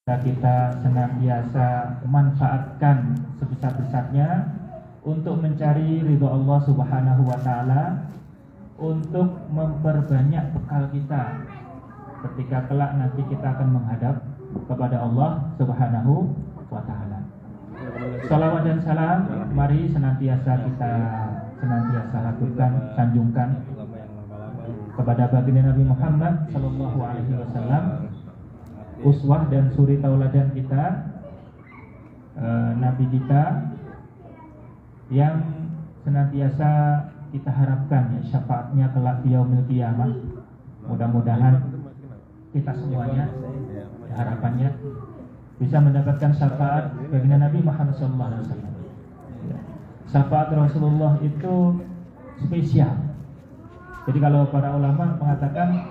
kita senantiasa memanfaatkan sebesar-besarnya untuk mencari ridho Allah Subhanahu wa Ta'ala, untuk memperbanyak bekal kita ketika kelak nanti kita akan menghadap kepada Allah Subhanahu wa Ta'ala. Salawat dan salam mari senantiasa kita haturkan, sanjungkan kepada baginda Nabi Muhammad sallallahu alaihi wasallam, uswah dan suri tauladan kita, nabi kita yang senantiasa kita harapkan ya syafaatnya kelak di yaumil qiyamah. Mudah-mudahan kita semuanya harapannya bisa mendapatkan syafaat baginda Nabi Muhammad sallallahu alaihi wasallam. Syafaat Rasulullah itu spesial. Jadi kalau para ulama mengatakan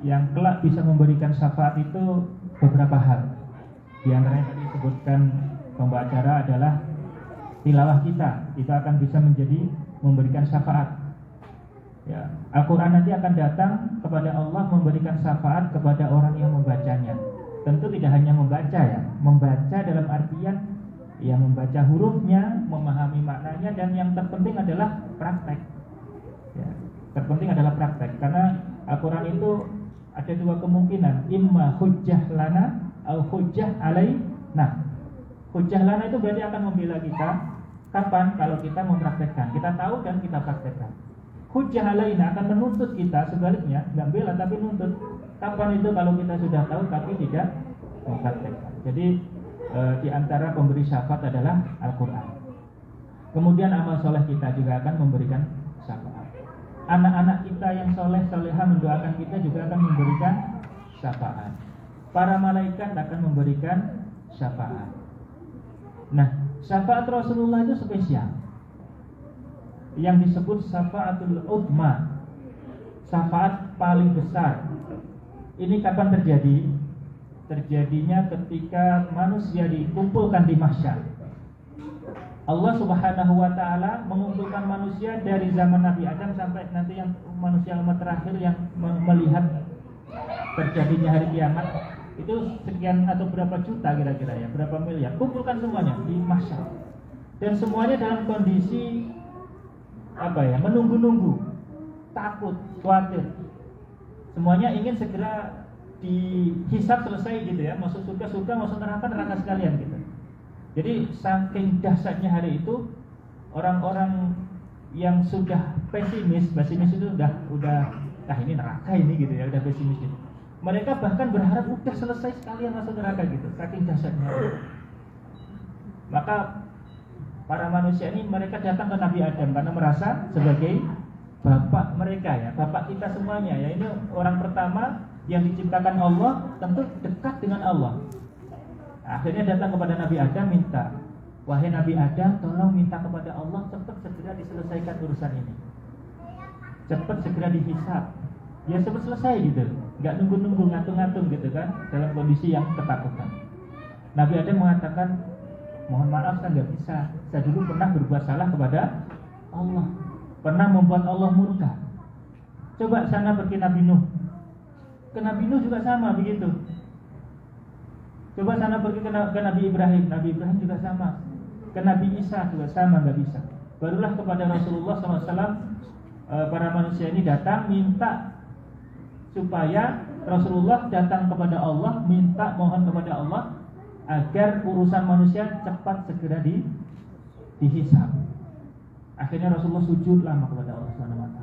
yang kelak bisa memberikan syafaat itu beberapa hal. Di antaranya tadi disebutkan pembawa acara adalah tilawah kita akan bisa menjadi memberikan syafaat. Ya, Al-Quran nanti akan datang kepada Allah memberikan syafaat kepada orang yang membacanya. Tentu tidak hanya membaca ya, membaca dalam artian ya membaca hurufnya, memahami maknanya, dan yang terpenting adalah praktek. Ya, terpenting adalah praktek, karena Al-Quran itu ada dua kemungkinan, imma hujjah lana atau hujjah alaina. Hujjah lana itu berarti akan membela kita. Kapan? Kalau kita mempraktekkan, kita tahu dan kita praktekkan. Hujjah alaina akan menuntut kita, sebaliknya nggak bela tapi nuntut. Kapan itu? Kalau kita sudah tahu tapi tidak mempraktekkan. Jadi di antara pemberi syafaat adalah Al-Quran. Kemudian amal soleh kita juga akan memberikan syafaat. Anak-anak kita yang soleh soleha mendoakan kita juga akan memberikan syafaat. Para malaikat akan memberikan syafaat. Nah, syafaat Rasulullah itu spesial, yang disebut syafaatul uzma, syafaat paling besar. Ini kapan terjadi? Terjadinya ketika manusia dikumpulkan di mahsyar. Allah Subhanahu wa Ta'ala mengumpulkan manusia dari zaman Nabi Adam sampai nanti yang manusia umat terakhir yang melihat terjadinya hari kiamat. Itu sekian atau berapa juta kira-kira ya, berapa miliar. Kumpulkan semuanya di mahsyar. Dan semuanya dalam kondisi menunggu-nunggu, takut, khawatir. Semuanya ingin segera dihisab selesai gitu ya, masuk surga, masuk neraka sekalian gitu. Jadi saking dahsyatnya hari itu, orang-orang yang sudah pesimis itu udah ini neraka ini gitu ya, udah pesimis gitu. Mereka bahkan berharap udah selesai sekalian masuk neraka gitu, saking dahsyatnya. Maka para manusia ini mereka datang ke Nabi Adam karena merasa sebagai bapak mereka ya, bapak kita semuanya ya. Ini orang pertama yang diciptakan Allah, tentu dekat dengan Allah. Akhirnya datang kepada Nabi Adam minta, wahai Nabi Adam, tolong minta kepada Allah cepat segera diselesaikan urusan ini, cepat segera dihisab, ya cepat selesai gitu, nggak nunggu-nunggu, ngatung-ngatung gitu kan, dalam kondisi yang ketakutan. Nabi Adam mengatakan, mohon maaf saya nggak bisa, saya dulu pernah berbuat salah kepada Allah, pernah membuat Allah murka. Coba sana pergi Nabi Nuh, ke Nabi Nuh juga sama begitu. Coba sana pergi ke Nabi Ibrahim juga sama. Ke Nabi Isa juga sama, nggak bisa. Barulah kepada Rasulullah SAW para manusia ini datang minta supaya Rasulullah datang kepada Allah, minta mohon kepada Allah agar urusan manusia cepat segera dihisab. Akhirnya Rasulullah sujud lama kepada Allah SWT.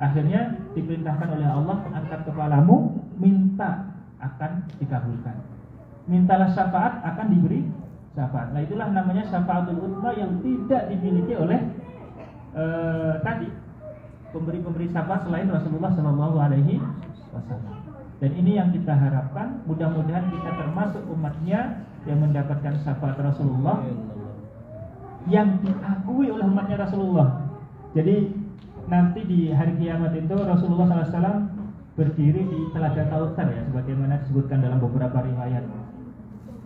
Akhirnya diperintahkan oleh Allah, angkat kepalamu, minta, akan dikabulkan. Mintalah syafaat, akan diberi syafaat. Nah itulah namanya syafaatul uzma yang tidak dimiliki oleh tadi pemberi-pemberi syafaat selain Rasulullah Shallallahu Alaihi Wasallam. Dan ini yang kita harapkan, mudah-mudahan kita termasuk umatnya yang mendapatkan syafaat Rasulullah, yang diakui oleh umatnya Rasulullah. Jadi nanti di hari kiamat itu Rasulullah SAW berdiri di Telaga Kautsar ya, sebagaimana disebutkan dalam beberapa riwayat.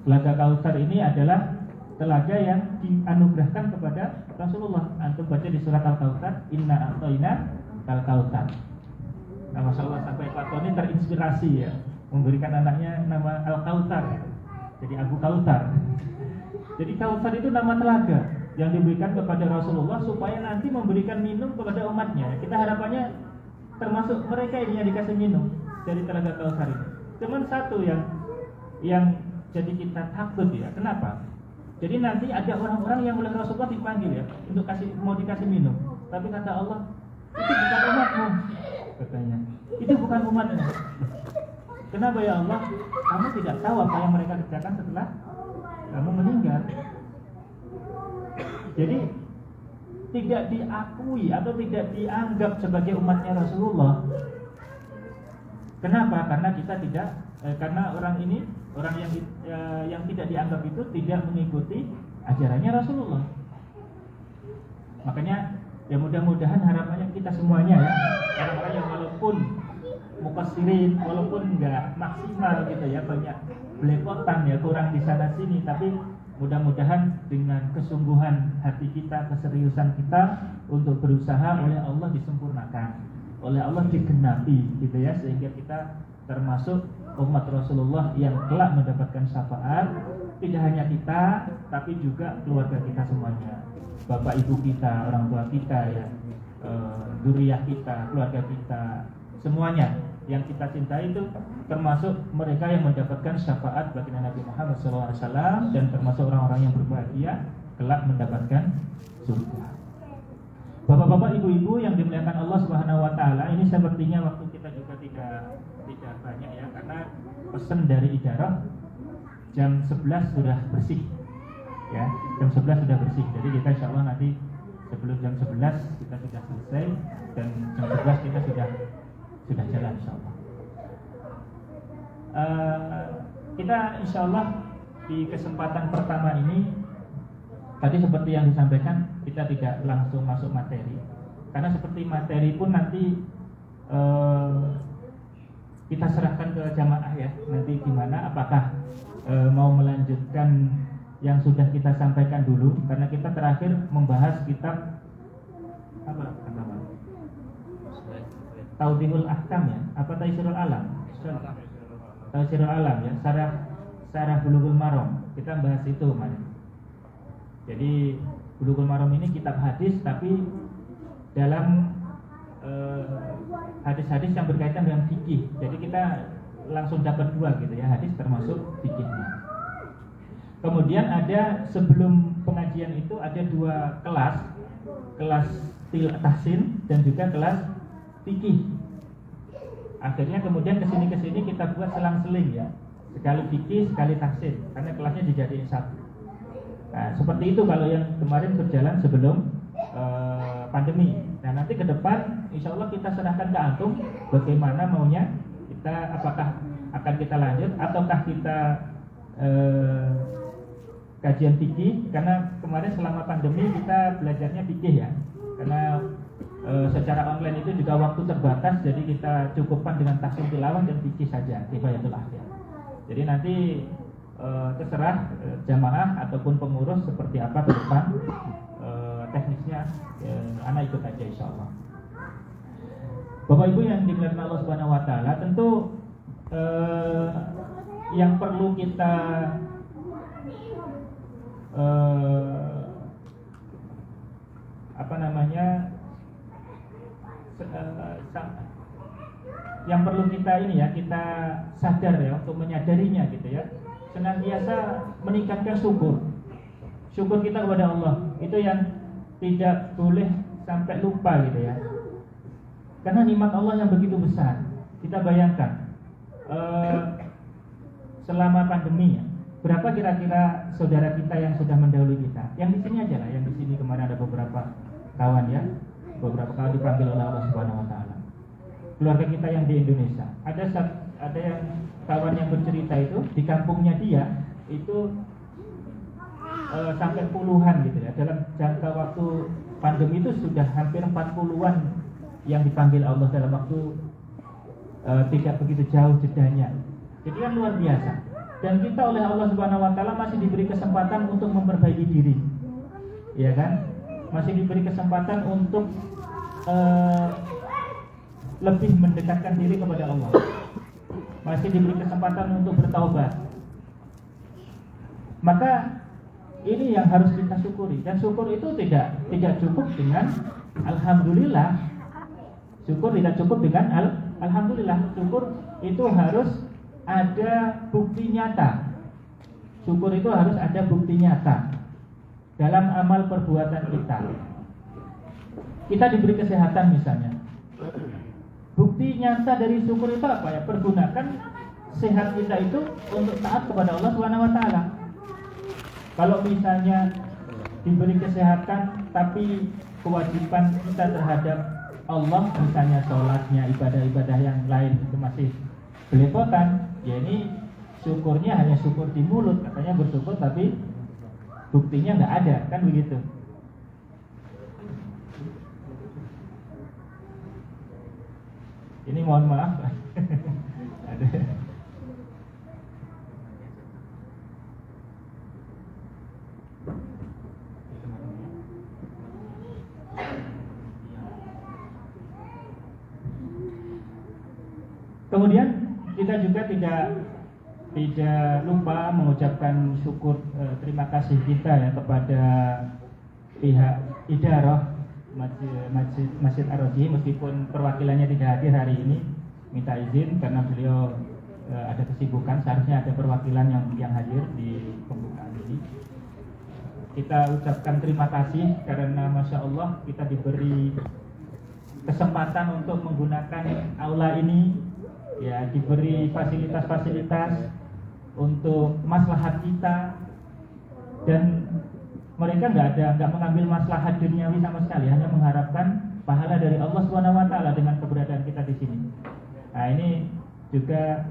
Telaga Kautsar ini adalah telaga yang dianugerahkan kepada Rasulullah. Antum baca di surat Al-Kautsar, inna a'tayna al-Kautsar. Nah, Masya Allah sampai Pak Tony terinspirasi ya, memberikan anaknya nama Al-Kautsar. Jadi Abu Kautsar. Jadi Kautsar itu nama telaga yang diberikan kepada Rasulullah supaya nanti memberikan minum kepada umatnya. Kita harapannya termasuk mereka ini yang dikasih minum dari telaga Kautsar ini. Cuman satu yang jadi kita takut ya. Kenapa? Jadi nanti ada orang-orang yang oleh Rasulullah dipanggil ya untuk mau dikasih minum. Tapi kata Allah, itu bukan umatmu, katanya. Itu bukan umatmu. Kenapa ya Allah? Kamu tidak tahu apa yang mereka kerjakan setelah kamu meninggal. Jadi tidak diakui atau tidak dianggap sebagai umatnya Rasulullah. Kenapa? Karena kita tidak, karena orang yang tidak dianggap itu tidak mengikuti ajarannya Rasulullah. Makanya ya mudah-mudahan harapannya kita semuanya ya, orang-orang yang walaupun mufassirin, walaupun nggak maksimal gitu ya, banyak belepotan ya, kurang di sana sini, tapi mudah-mudahan dengan kesungguhan hati kita, keseriusan kita untuk berusaha oleh Allah disempurnakan, oleh Allah digenapi gitu ya, sehingga kita termasuk umat Rasulullah yang kelak mendapatkan syafaat. Tidak hanya kita, tapi juga keluarga kita semuanya, bapak ibu kita, orang tua kita ya, dzurriyyah kita, keluarga kita, semuanya yang kita cintai itu termasuk mereka yang mendapatkan syafaat baginda Nabi Muhammad SAW, dan termasuk orang-orang yang berbahagia kelak mendapatkan surga. Bapak-bapak, ibu-ibu yang dimuliakan Allah Subhanahu wa taala, ini sepertinya waktu kita juga tidak banyak ya, karena pesan dari idarah jam 11 sudah bersih. Ya, jam 11 sudah bersih. Jadi kita insyaallah nanti sebelum jam 11 kita sudah selesai, dan jam 11 kita sudah jalan insyaallah. Kita insyaallah di kesempatan pertama ini, tadi seperti yang disampaikan, kita tidak langsung masuk materi, karena seperti materi pun nanti kita serahkan ke jamaah ya, nanti gimana, apakah mau melanjutkan yang sudah kita sampaikan dulu, karena kita terakhir membahas kitab apa? Taudhihul Ahkam ya, apa Taisirul Alam? Taisirul Alam ya, Syarah Bulughul Maram. Kita bahas itu kemarin. Jadi Bulughul Maram ini kitab hadis, tapi dalam hadis-hadis yang berkaitan dengan fikih. Jadi kita langsung dapat dua gitu ya, hadis termasuk fikihnya. Kemudian ada sebelum pengajian itu ada dua kelas tahsin dan juga kelas fikih. Akhirnya kemudian kesini kita buat selang-seling ya, sekali fikih sekali tahsin, karena kelasnya dijadiin satu. Nah, seperti itu kalau yang kemarin berjalan sebelum pandemi. Nah, nanti ke depan insya Allah kita serahkan ke antum bagaimana maunya kita, apakah akan kita lanjut ataukah kita kajian fikih, karena kemarin selama pandemi kita belajarnya fikih ya, karena secara online itu juga waktu terbatas, jadi kita cukupkan dengan tahsin tilawah dan fikih saja, kifayatul akhir. Jadi nanti terserah jamaah ataupun pengurus seperti apa ke depan teknisnya, anak ikut aja insyaallah. Bapak Ibu yang dimuliakan Allah Subhanahu wa taala, tentu yang perlu kita yang perlu kita ini ya, kita sadar ya, untuk menyadarinya gitu ya, senantiasa meningkatkan syukur kita kepada Allah, itu yang tidak boleh sampai lupa gitu ya, karena nikmat Allah yang begitu besar. Kita bayangkan selama pandemi ya, berapa kira-kira saudara kita yang sudah mendahului kita? Yang di sini aja lah, yang di sini kemarin ada beberapa kawan ya, beberapa kali dipanggil oleh Allah Subhanahu wa taala. Keluarga kita yang di Indonesia, ada yang kawan yang bercerita itu di kampungnya dia itu sampai puluhan gitu ya. Dalam jangka waktu pandemi itu sudah hampir 40-an yang dipanggil Allah dalam waktu tidak begitu jauh jedanya. Jadi kan luar biasa. Dan kita oleh Allah Subhanahu wa taala masih diberi kesempatan untuk memperbaiki diri. Ya kan? Masih diberi kesempatan untuk lebih mendekatkan diri kepada Allah. Masih diberi kesempatan untuk bertaubat. Maka ini yang harus kita syukuri. Dan syukur itu tidak cukup dengan alhamdulillah. Syukur tidak cukup dengan alhamdulillah. Syukur itu harus ada bukti nyata. Syukur itu harus ada bukti nyata dalam amal perbuatan kita. Kita diberi kesehatan misalnya. Bukti nyata dari syukur itu apa ya? Pergunakan sehat kita itu untuk taat kepada Allah Subhanahu wa taala. Kalau misalnya diberi kesehatan tapi kewajiban kita terhadap Allah, misalnya sholatnya, ibadah-ibadah yang lain itu masih belepotan, ya ini syukurnya hanya syukur di mulut, katanya bersyukur tapi buktinya nggak ada, kan begitu. Ini mohon maaf. Ada. Kemudian kita juga tidak lupa mengucapkan syukur terima kasih kita ya kepada pihak idarah Masjid Ar-Raji, meskipun perwakilannya tidak hadir hari ini, minta izin karena beliau ada kesibukan, seharusnya ada perwakilan yang hadir di pembukaan ini. Kita ucapkan terima kasih karena Masya Allah kita diberi kesempatan untuk menggunakan aula ini. Ya, diberi fasilitas-fasilitas untuk maslahat kita, dan mereka nggak mengambil maslahat duniawi sama sekali, hanya mengharapkan pahala dari Allah Subhanahu wa taala dengan keberadaan kita di sini. Nah, ini juga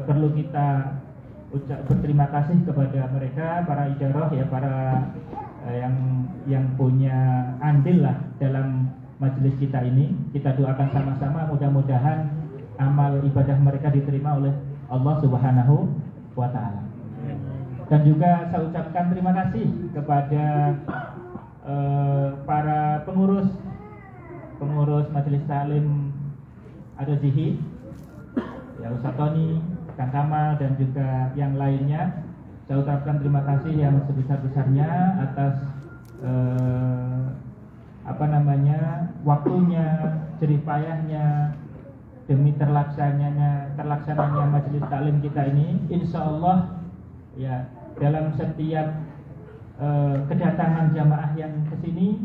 perlu kita berterima kasih kepada mereka, para ijarah ya, para yang punya andil lah dalam majelis kita ini. Kita doakan sama-sama mudah-mudahan amal ibadah mereka diterima oleh Allah Subhanahu wa taala. Dan juga saya ucapkan terima kasih kepada para pengurus Majelis Ta'lim Ar-Raji, ya Ustaz Tony, Kang Kamal dan juga yang lainnya. Saya ucapkan terima kasih yang sebesar-besarnya atas waktunya, jerih payahnya demi terlaksananya majelis taklim kita ini. Insya Allah ya, dalam setiap kedatangan jamaah yang kesini,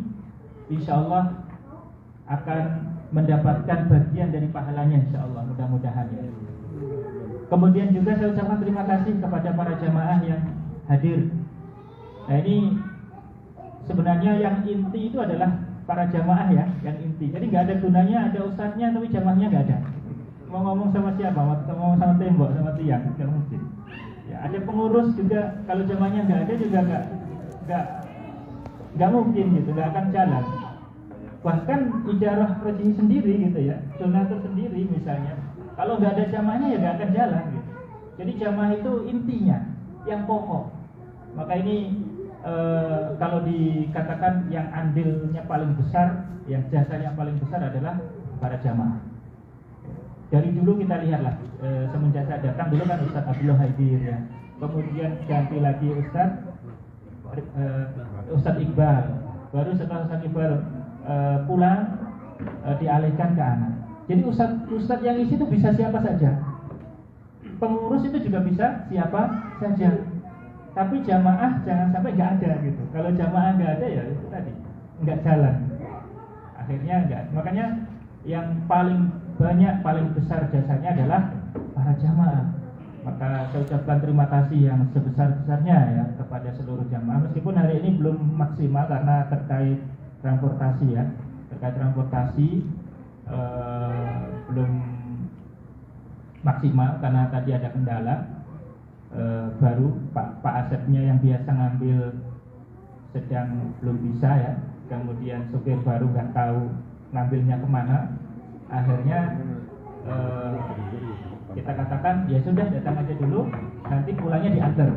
insya Allah akan mendapatkan bagian dari pahalanya, insya Allah, mudah-mudahan ya. Kemudian juga saya ucapkan terima kasih kepada para jamaah yang hadir. Nah, ini sebenarnya yang inti itu adalah para jamaah ya, yang inti. Jadi nggak ada gunanya ada ustadznya tapi jamaahnya nggak ada. Mau ngomong sama siapa? Mau ngomong sama tembok, sama tiang, nggak mungkin. Ya, ada pengurus juga, kalau jamaahnya nggak ada juga nggak mungkin gitu, nggak akan jalan. Bahkan ijarah Raji sendiri gitu ya, donatur sendiri misalnya, kalau nggak ada jamaahnya ya nggak akan jalan gitu. Jadi jamaah itu intinya, yang pokok. Maka ini kalau dikatakan yang andilnya paling besar, yang jasanya paling besar adalah para jamaah. Dari dulu kita lihatlah, semenjak saya datang dulu kan Ustadz Abdullah Haidir ya, kemudian ganti lagi Ustadz Iqbal, baru setelah Ustadz Iqbal pulang dialihkan ke anak. Jadi Ustadz yang isi itu bisa siapa saja, pengurus itu juga bisa siapa saja. Tapi jamaah jangan sampai nggak ada gitu. Kalau jamaah nggak ada ya itu tadi nggak jalan. Akhirnya nggak. Makanya yang paling banyak, paling besar jasanya adalah para jamaah. Maka saya ucapkan terima kasih yang sebesar-besarnya ya kepada seluruh jamaah. Meskipun hari ini belum maksimal karena terkait transportasi ya, belum maksimal karena tadi ada kendala. Baru Pak Asepnya yang biasa ngambil sedang belum bisa ya, kemudian supir baru nggak tahu ngambilnya kemana, akhirnya kita katakan ya sudah datang aja dulu, nanti pulangnya diantar.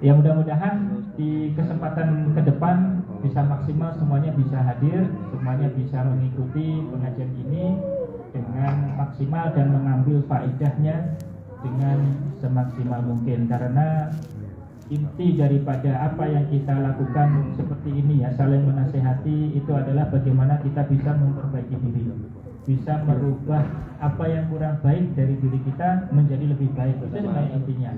Ya mudah-mudahan di kesempatan ke depan bisa maksimal, semuanya bisa hadir, semuanya bisa mengikuti pengajian ini dengan maksimal dan mengambil faedahnya dengan semaksimal mungkin, karena inti daripada apa yang kita lakukan seperti ini ya, saling menasehati, itu adalah bagaimana kita bisa memperbaiki diri, bisa merubah apa yang kurang baik dari diri kita menjadi lebih baik. Itu sebenarnya intinya.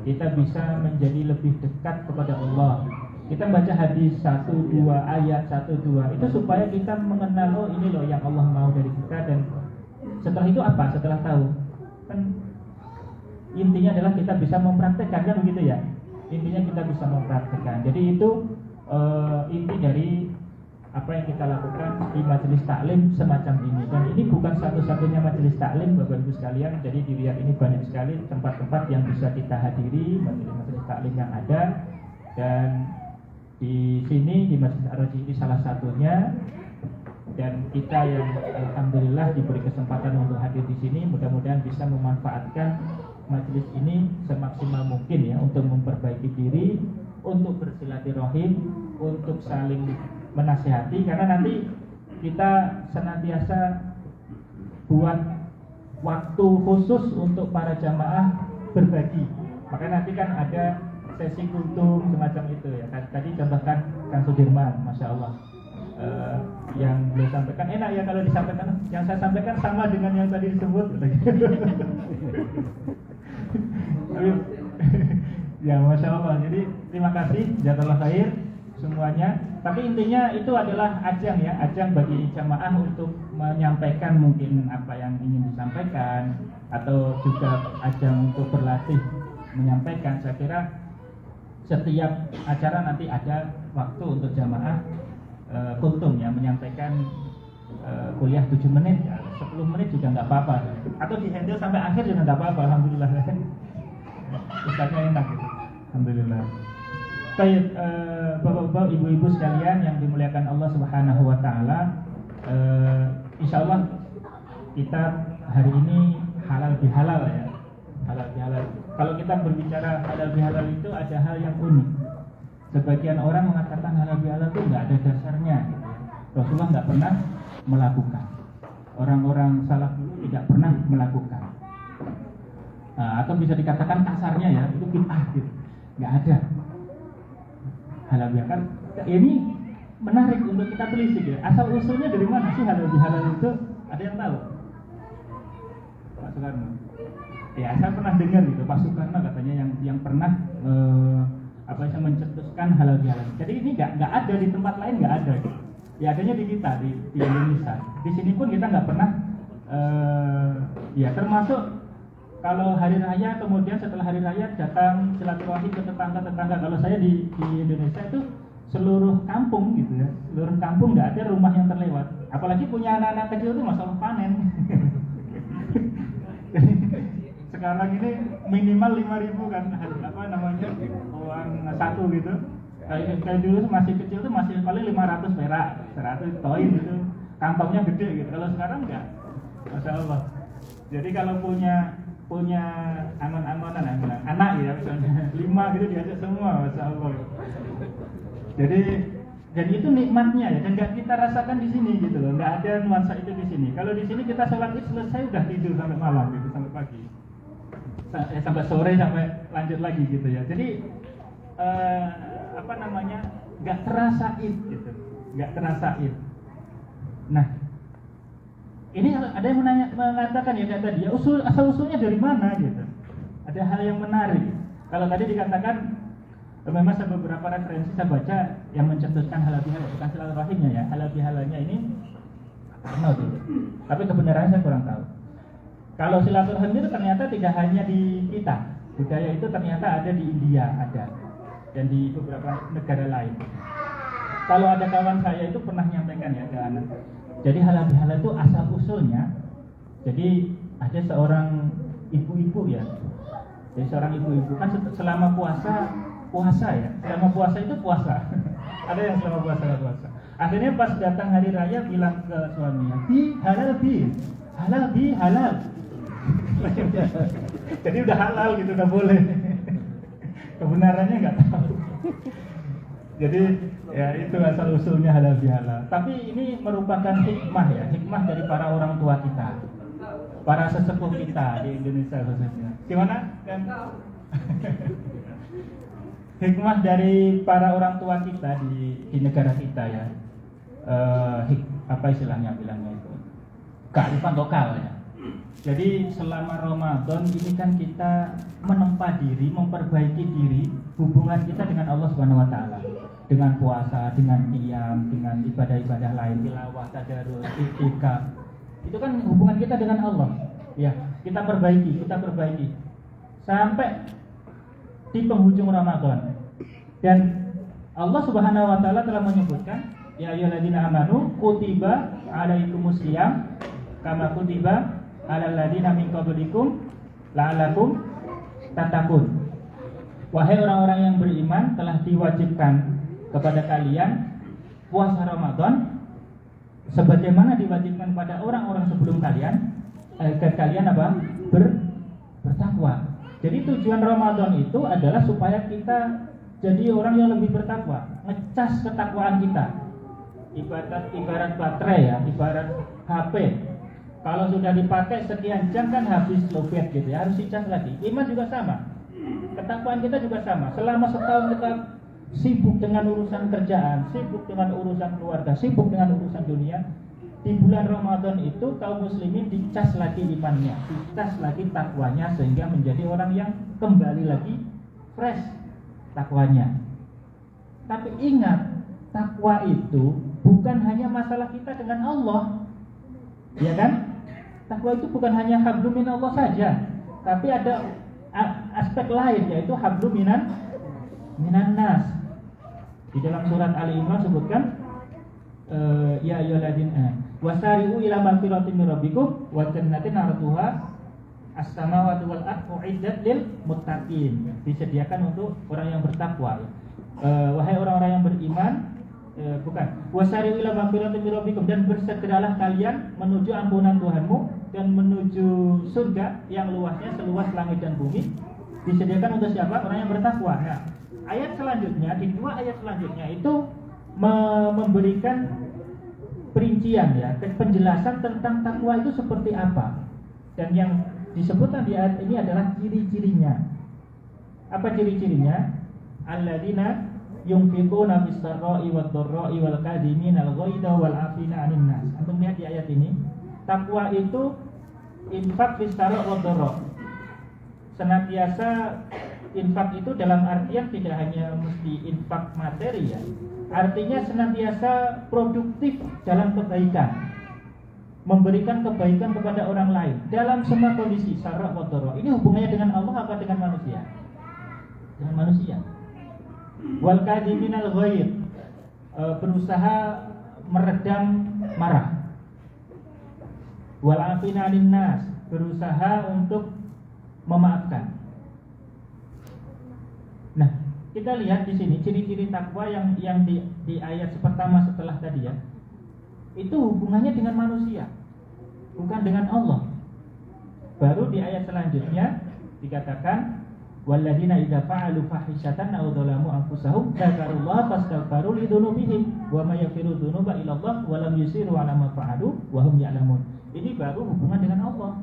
Kita bisa menjadi lebih dekat kepada Allah. Kita baca hadis 1-2, ayat 1-2 itu supaya kita mengenal, oh ini loh yang Allah mau dari kita. Dan setelah itu apa? Setelah tahu, kan intinya adalah kita bisa mempraktekkan, kan begitu ya. Intinya kita bisa mempraktekkan. Jadi itu inti dari apa yang kita lakukan di majelis taklim semacam ini. Dan ini bukan satu-satunya majelis taklim, Bapak Ibu sekalian. Jadi di Riyadh ini banyak sekali tempat-tempat yang bisa kita hadiri, majelis taklim yang ada. Dan di sini di Masjid Ar-Raji ini salah satunya. Dan kita yang alhamdulillah diberi kesempatan untuk hadir di sini, mudah-mudahan bisa memanfaatkan majelis ini semaksimal mungkin ya, untuk memperbaiki diri, untuk bersilaturahim, untuk saling menasihati. Karena nanti kita senantiasa buat waktu khusus untuk para jamaah berbagi. Makanya nanti kan ada sesi kultum semacam itu ya. Tadi contohkan Kang Sudirman, Masya Allah, yang beliau sampaikan enak ya kalau disampaikan. Yang saya sampaikan sama dengan yang tadi disebut. Ya Masya Allah. Jadi terima kasih, jazakallah khair semuanya. Tapi intinya itu adalah ajang ya, ajang bagi jamaah untuk menyampaikan mungkin apa yang ingin disampaikan, atau juga ajang untuk berlatih menyampaikan. Saya kira setiap acara nanti ada waktu untuk jamaah kultum ya, menyampaikan kuliah 7 menit ya, 10 menit juga nggak apa-apa, atau di handle sampai akhir juga nggak apa-apa. Alhamdulillah. Ustaznya enak gitu. Alhamdulillah. Baik, bapak-bapak, ibu-ibu sekalian yang dimuliakan Allah Subhanahu wa taala, insyaallah kita hari ini halal bihalal ya. Halal bihalal. Kalau kita berbicara halal bihalal itu ada hal yang unik. Sebagian orang mengatakan halal bihalal itu nggak ada dasarnya gitu. Rasulullah nggak pernah melakukan. Orang-orang salaf dulu tidak pernah melakukan. Atau bisa dikatakan kasarnya ya, itu bid'ah gitu. Nggak ada. Halal bihalal ini menarik untuk kita telisik ya. Asal usulnya dari mana sih halal bihalal itu? Ada yang tahu? Pak Soekarno. Ya, saya pernah dengar gitu, Pak Soekarno katanya yang pernah mencetuskan halal bihalal. Jadi ini nggak ada di tempat lain, nggak ada. Ya adanya di kita di Indonesia. Di sini pun kita nggak pernah. Ya termasuk kalau hari raya, kemudian setelah hari raya datang silaturahmi ke tetangga-tetangga. Kalau saya di Indonesia itu seluruh kampung gitu ya, seluruh kampung nggak ada rumah yang terlewat. Apalagi punya anak-anak kecil itu masalah panen. Sekarang ini minimal 5.000 kan, uang satu gitu. Kayak dulu masih kecil tuh masih paling 500 perak, 100 koin gitu. Kantongnya gede gitu. Kalau sekarang enggak. Masya Allah. Jadi kalau punya aman-amanan anak ya misalnya 5 gitu diajak semua, Masya Allah. Jadi itu nikmatnya ya, dan nggak kita rasakan di sini gitu loh. Nggak ada nuansa itu di sini. Kalau di sini kita sholat Id selesai udah tidur sampai malam gitu, sampai pagi. Sampai sore, sampai lanjut lagi gitu ya. Jadi nggak terasa Id gitu, nggak terasa Id. Nah, ini ada yang mengatakan ya tadi ya, asal usulnya dari mana gitu. Ada hal yang menarik. Kalau tadi dikatakan memang beberapa referensi saya baca yang mencetuskan halal bihalal, bukan silaturahimnya ya, halal bihalalnya ini gitu. Tapi kebenarannya saya kurang tahu. Kalau silaturahim itu ternyata tidak hanya di kita, budaya itu ternyata ada di India, ada, dan di beberapa negara lain. Kalau ada kawan saya itu pernah menyampaikan ya ke anak. Jadi halal bihalal itu asal usulnya. Jadi ada seorang ibu-ibu ya. Jadi seorang ibu-ibu kan selama puasa ya. Selama puasa itu puasa. Ada yang selama puasa. Akhirnya pas datang hari raya bilang ke suaminya, halal. Jadi udah halal gitu, udah boleh. Kebenarannya nggak tahu. Jadi ya itu asal usulnya halal bihalal. Tapi ini merupakan hikmah ya, hikmah dari para orang tua kita. para sesepuh kita di Indonesia khususnya. Gimana? Dan hikmah dari para orang tua kita di negara kita ya, apa istilahnya bilangnya itu, kearifan lokal ya. Jadi selama Ramadan ini kan kita menempa diri, memperbaiki diri, hubungan kita dengan Allah Subhanahu Wa Taala, dengan puasa, dengan qiyam, dengan ibadah-ibadah lain, tilawah, tadarus, iktikaf. Itu kan hubungan kita dengan Allah. Ya, kita perbaiki sampai di penghujung Ramadan. Dan Allah Subhanahu Wa Taala telah menyebutkan, ya ayyuhalladzina amanu kutiba alaikumusiyam kama kutiba alal ladzina min qablikum la'allakum tattaqun. Wahai orang-orang yang beriman, telah diwajibkan kepada kalian puasa Ramadan sebagaimana diwajibkan pada orang-orang sebelum kalian, kalian apa? Bertakwa. Jadi tujuan Ramadan itu adalah supaya kita jadi orang yang lebih bertakwa, ngecas ketakwaan kita. Ibarat baterai ya, ibarat HP. Kalau sudah dipakai sekian jam kan habis lowbat gitu ya, harus dicas lagi. Iman juga sama, ketakwaan kita juga sama. Selama setahun kita sibuk dengan urusan kerjaan, sibuk dengan urusan keluarga, sibuk dengan urusan dunia. Di bulan Ramadan itu kaum muslimin dicas lagi imannya, dicas lagi takwanya, sehingga menjadi orang yang kembali lagi fresh takwanya. Tapi ingat, takwa itu bukan hanya masalah kita dengan Allah, ya kan? Takwa itu bukan hanya hablum minallah saja, tapi ada aspek lain, yaitu hablum minan nas. Di dalam surat Ali Imran sebutkan, ya ayyuhalladzina wasari'u ila magfiratin min rabbikum wa jannatin 'arduha as-samawati wal ardu 'iddat lil muttaqin. Disediakan untuk orang yang bertakwa. Wahai orang-orang yang beriman, wasari'u ila magfiratin min rabbikum, dan bersegeralah kalian menuju ampunan Tuhanmu dan menuju surga yang luasnya seluas langit dan bumi. Disediakan untuk siapa? Orang yang bertakwa. Nah, ayat selanjutnya, di dua ayat selanjutnya itu memberikan perincian ya, penjelasan tentang takwa itu seperti apa. Dan yang disebutkan di ayat ini adalah ciri-cirinya. Apa ciri-cirinya? Alladzina yunfiquna bis-sarra'i wad-dharra'i wal kadhimina al-ghaidha wal 'afina 'anil nas. Antum lihat di ayat ini, takwa itu infak bis-sarra' wad-dharra. Senantiasa infak itu dalam artian tidak hanya mesti infak materi ya. Artinya senantiasa produktif dalam kebaikan, memberikan kebaikan kepada orang lain dalam semua kondisi, sarra wa dharra. Ini hubungannya dengan Allah apa dengan manusia? Dengan manusia. Wal kadhiminal ghaid, berusaha meredam marah. Wal afina 'anil nas, berusaha untuk memaafkan. Nah, kita lihat di sini ciri-ciri takwa yang di ayat pertama setelah tadi ya. Itu hubungannya dengan manusia, bukan dengan Allah. Baru di ayat selanjutnya dikatakan walladzina idza fa'alu fahishatan aw dzalamu anfusahum dzakarullaha fastaghfiru lidzunubihim wa may yaghfiru dzunuba illallah wa lam yusiru 'ala ma fa'alu wa hum ya'lamun. Ini baru hubungan dengan Allah.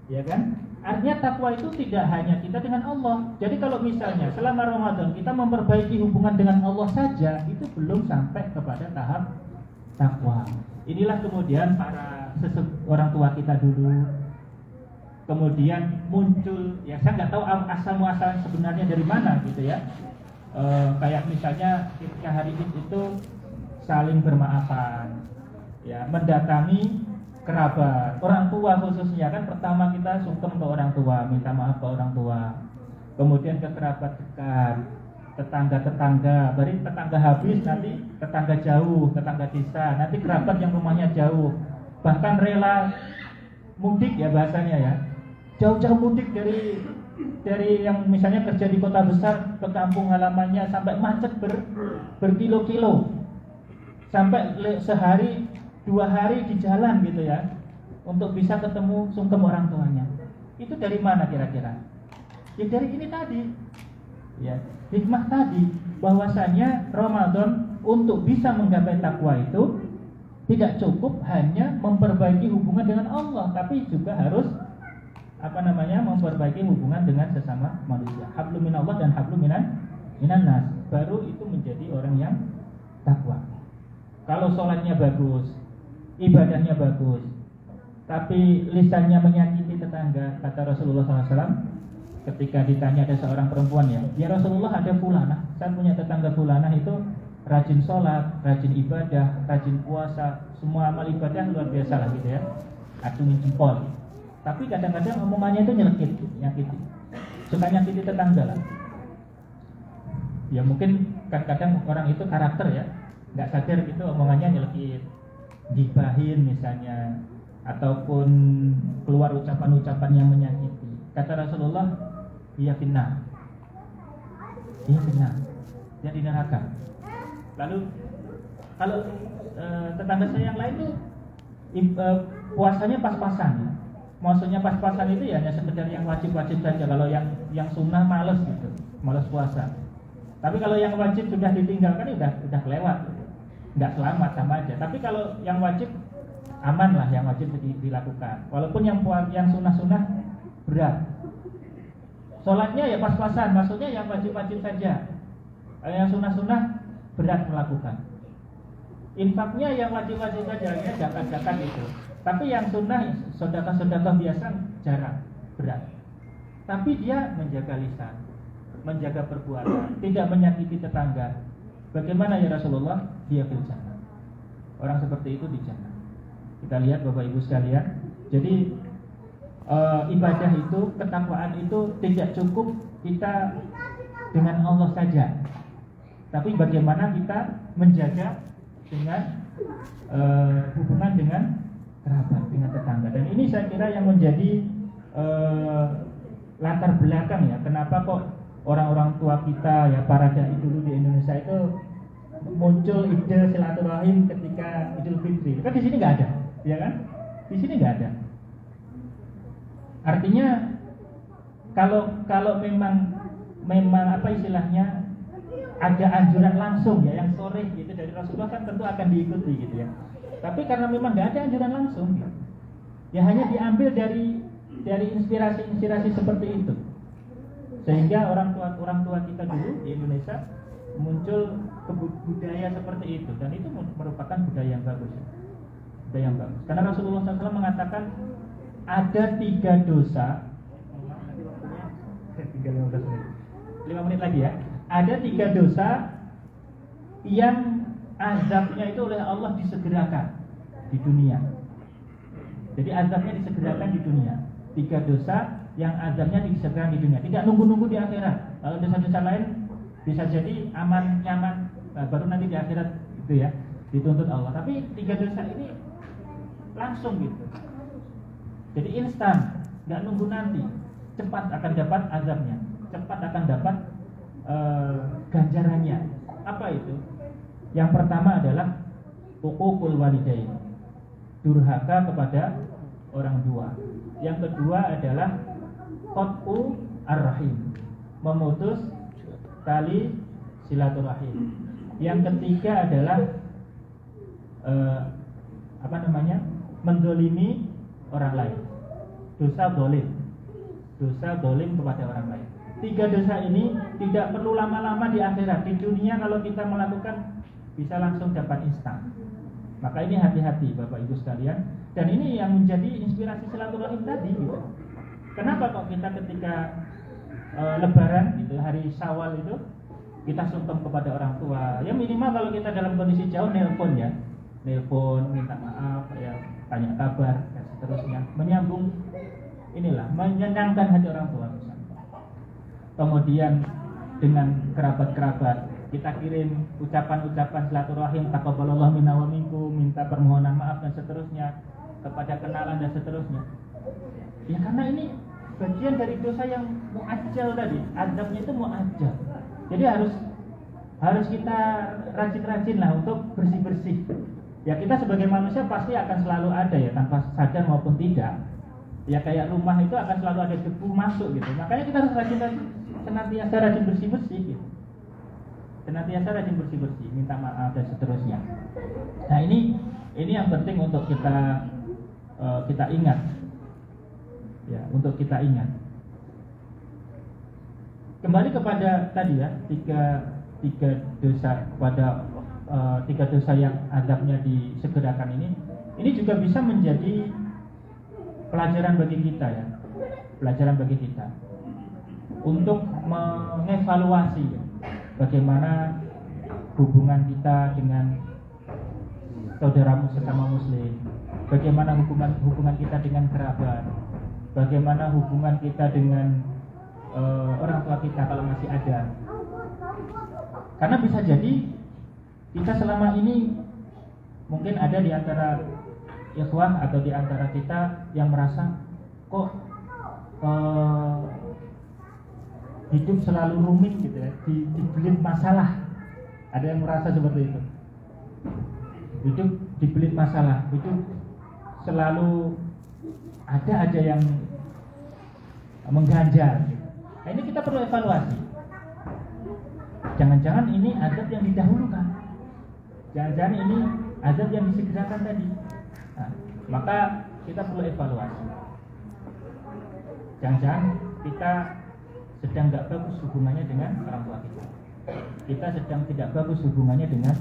Ya kan? Artinya takwa itu tidak hanya kita dengan Allah. Jadi kalau misalnya selama Ramadan kita memperbaiki hubungan dengan Allah saja, itu belum sampai kepada tahap takwa. Inilah kemudian para orang tua kita dulu. Kemudian muncul, ya saya nggak tahu asal muasal sebenarnya dari mana gitu ya. Kayak misalnya ketika hari Id itu saling bermaafan, ya, mendatangi kerabat, orang tua khususnya kan, pertama kita sungkem ke orang tua, minta maaf ke orang tua, kemudian ke kerabat dekat, tetangga-tetangga, baru tetangga habis nanti tetangga jauh, tetangga desa, nanti kerabat yang rumahnya jauh, bahkan rela mudik ya bahasanya ya, jauh-jauh mudik dari yang misalnya kerja di kota besar ke kampung halamannya, sampai macet berkilo-kilo, sampai sehari 2 hari di jalan gitu ya, untuk bisa ketemu sungkem orang tuanya. Itu dari mana kira-kira? Ya dari ini tadi, ya, hikmah tadi, bahwasanya Ramadan untuk bisa menggapai takwa itu tidak cukup hanya memperbaiki hubungan dengan Allah, tapi juga harus memperbaiki hubungan dengan sesama manusia. Hablum minallah dan hablum minan nas. Baru itu menjadi orang yang takwa. Kalau sholatnya bagus, ibadahnya bagus, tapi lisannya menyakiti tetangga, kata Rasulullah SAW ketika ditanya ada seorang perempuan, ya Rasulullah, ada fulanah, saya punya tetangga fulanah itu rajin sholat, rajin ibadah, rajin puasa, semua amal ibadah luar biasa lah gitu ya, acungin jempol. Tapi kadang-kadang omongannya itu nyakiti, suka nyakiti tetangga lah. Ya mungkin kadang orang itu karakter ya, nggak sadar gitu omongannya nyelekit, gibahin misalnya, ataupun keluar ucapan-ucapan yang menyakiti. Kata Rasulullah, iya finnar, dia di neraka. Lalu kalau tetangga saya yang lain tuh puasanya pas-pasan ya. Maksudnya pas-pasan itu ya hanya sekedar yang wajib-wajib saja. Kalau yang sunnah males gitu, males puasa. Tapi kalau yang wajib sudah ditinggalkan udah kelewat, nggak selamat sama aja. Tapi kalau yang wajib aman lah, yang wajib dilakukan. Walaupun yang sunnah-sunnah berat. Sholatnya ya pas-pasan, maksudnya yang wajib-wajib saja. Kalau yang sunnah-sunnah berat melakukan. Infaknya yang wajib-wajib saja, ya zakat-zakat itu. Tapi yang sunnah, sedekah-sedekah biasa jarang, berat. Tapi dia menjaga lisan, menjaga perbuatan, tidak menyakiti tetangga. Bagaimana ya Rasulullah? Dia fil jannah. Orang seperti itu di jannah. Kita lihat Bapak Ibu sekalian. Jadi ibadah itu, ketakwaan itu tidak cukup kita dengan Allah saja, tapi bagaimana kita menjaga dengan hubungan dengan kerabat, dengan tetangga. Dan ini saya kira yang menjadi latar belakang ya, kenapa kok orang-orang tua kita ya, para dai dulu di Indonesia itu muncul ide silaturahim ketika Idul Fitri. Kan di sini nggak ada, ya kan? Di sini nggak ada. Artinya kalau memang apa istilahnya ada anjuran langsung ya, yang sore gitu dari Rasulullah kan tentu akan diikuti gitu ya. Tapi karena memang nggak ada anjuran langsung, ya hanya diambil dari inspirasi seperti itu, sehingga orang tua kita dulu di Indonesia muncul budaya seperti itu, dan itu merupakan budaya yang bagus ya. Budaya yang bagus. Karena Rasulullah SAW mengatakan ada 3 dosa. Tinggal 5 menit lagi ya. Ada 3 dosa yang azabnya itu oleh Allah disegerakan di dunia. Jadi azabnya disegerakan di dunia. 3 dosa yang azabnya disegerakan di dunia, tidak nunggu-nunggu di akhirat. Kalau dosa-dosa lain bisa jadi aman, nyaman, baru nanti di akhirat itu ya, dituntut Allah. Tapi 3 dosa ini langsung gitu. Jadi instan, nggak nunggu nanti, cepat akan dapat azabnya, cepat akan dapat ganjarannya. Apa itu? Yang pertama adalah uququl walidain, durhaka kepada orang tua. Yang kedua adalah qat'u ar-rahim, memutus tali silaturahim. Yang ketiga adalah mendolimi orang lain, dosa dolim kepada orang lain. 3 dosa ini tidak perlu lama-lama di akhirat. Di dunia kalau kita melakukan bisa langsung dapat instan. Maka ini hati-hati Bapak Ibu sekalian. Dan ini yang menjadi inspirasi silaturahim tadi gitu. Kenapa kok kita ketika Lebaran gitu, hari Syawal itu kita sungkem kepada orang tua. Ya minimal kalau kita dalam kondisi jauh nelpon ya, nelpon minta maaf ya, tanya kabar dan seterusnya, menyambung menyenangkan hati orang tua misalnya. Kemudian dengan kerabat-kerabat kita kirim ucapan-ucapan silaturahim, taqabbalallahu minna wa minkum, minta permohonan maaf dan seterusnya, kepada kenalan dan seterusnya. Ya karena ini bagian dari dosa yang muajjal tadi, azabnya itu muajjal. Jadi harus kita rajin-rajin lah untuk bersih-bersih. Ya kita sebagai manusia pasti akan selalu ada ya, tanpa sadar maupun tidak. Ya kayak rumah itu akan selalu ada debu masuk gitu. Makanya kita harus senantiasa rajin bersih-bersih gitu. Senantiasa rajin bersih-bersih, minta maaf dan seterusnya. Nah ini Ini yang penting untuk kita ingat, ya, untuk kita ingat. Kembali kepada tadi ya, tiga dosa pada tiga dosa yang azabnya disegerakan ini juga bisa menjadi pelajaran bagi kita ya, pelajaran bagi kita untuk mengevaluasi bagaimana hubungan kita dengan saudara sesama muslim, bagaimana hubungan kita dengan kerabat, bagaimana hubungan kita dengan orang tua kita kalau masih ada. Karena bisa jadi kita selama ini mungkin ada di antara ikhwah atau di antara kita yang merasa kok hidup selalu rumit gitu ya, dibelit masalah. Ada yang merasa seperti itu. Hidup dibelit masalah, hidup selalu ada aja yang mengganjal. Nah, ini kita perlu evaluasi. Jangan-jangan ini azab yang didahulukan. Jangan-jangan ini azab yang disegerakan tadi. Nah, maka kita perlu evaluasi. Jangan-jangan kita sedang tidak bagus hubungannya dengan orang tua kita. Kita sedang tidak bagus hubungannya dengan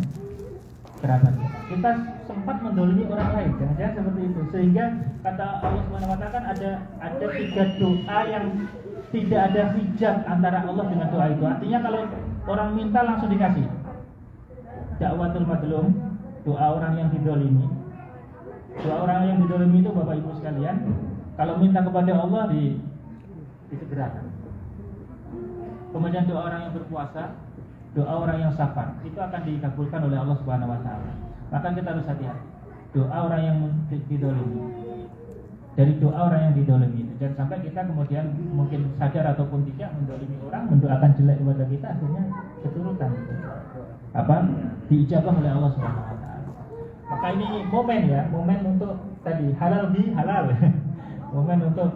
kerabat kita. Kita sempat mendolimi orang lain. Jangan-jangan seperti itu. Sehingga kata Allah Subhanahu wa taala kan ada 3 doa yang tidak ada hijab antara Allah dengan doa itu. Artinya kalau orang minta langsung dikasih. Dakwatul madlum, doa orang yang didolimi. Doa orang yang didolimi itu Bapak Ibu sekalian, kalau minta kepada Allah disegerakan. Kemudian doa orang yang berpuasa, doa orang yang sabar, itu akan dikabulkan oleh Allah Subhanahu wa taala. Maka kita harus hati-hati. Doa orang yang didolimi, dari doa orang yang didolimi itu, jangan sampai kita kemudian mungkin sadar ataupun tidak mendolimi orang, mendoakan jelek kepada kita, akhirnya keturutan diijabah oleh Allah Subhanahu wa taala. Maka ini momen untuk tadi halal bi halal. Momen untuk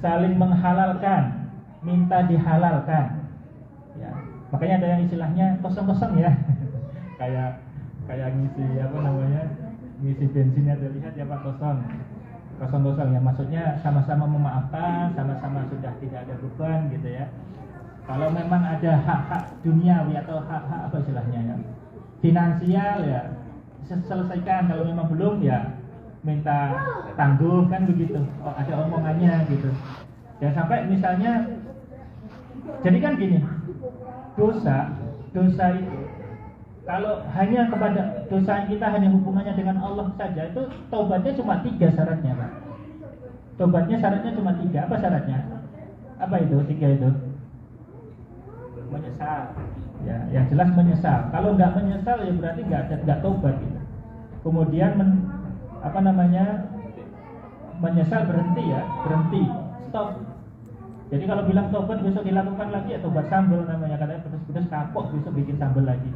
saling menghalalkan, minta dihalalkan. Ya. Makanya ada yang istilahnya kosong-kosong ya. kayak ngisi ngisi bensinnya, terlihat ya Pak, kosong ya, maksudnya sama-sama memaafkan, sama-sama sudah tidak ada beban gitu ya. Kalau memang ada hak-hak duniawi atau hak-hak apa istilahnya ya, finansial ya, selesaikan. Kalau memang belum ya minta tangguh, kan begitu. Oh, ada omongannya gitu. Jangan sampai misalnya, jadi kan gini, dosa itu kalau hanya kepada dosa kita hanya hubungannya dengan Allah saja, itu taubatnya cuma 3 syaratnya Pak. Taubatnya syaratnya cuma 3. Apa syaratnya? Apa itu 3 itu? Menyesal. Ya, yang jelas menyesal. Kalau nggak menyesal ya berarti nggak taubat gitu. Kemudian menyesal, berhenti, stop. Jadi kalau bilang taubat besok dilakukan lagi ya taubat sambal namanya, katanya pedes-pedes kapok besok bikin sambal lagi.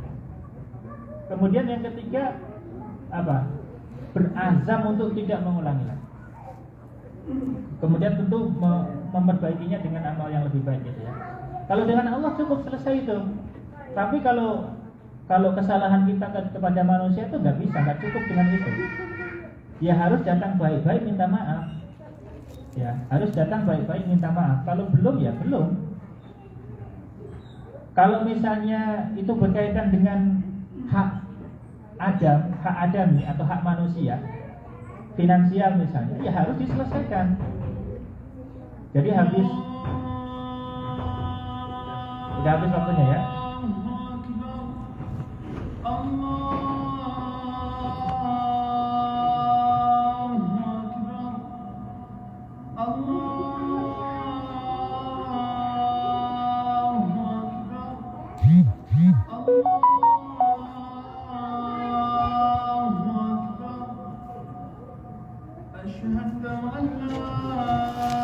Kemudian yang ketiga berazam untuk tidak mengulangi lagi. Kemudian tentu memperbaikinya dengan amal yang lebih baik gitu ya. Kalau dengan Allah cukup selesai itu. Tapi kalau kesalahan kita kepada manusia itu nggak cukup dengan itu. Ya harus datang baik-baik minta maaf. Ya, harus datang baik-baik minta maaf. Kalau belum ya belum. Kalau misalnya itu berkaitan dengan hak adami atau hak manusia, finansial misalnya, ya harus diselesaikan. Jadi udah habis waktunya ya. أشهد أن لا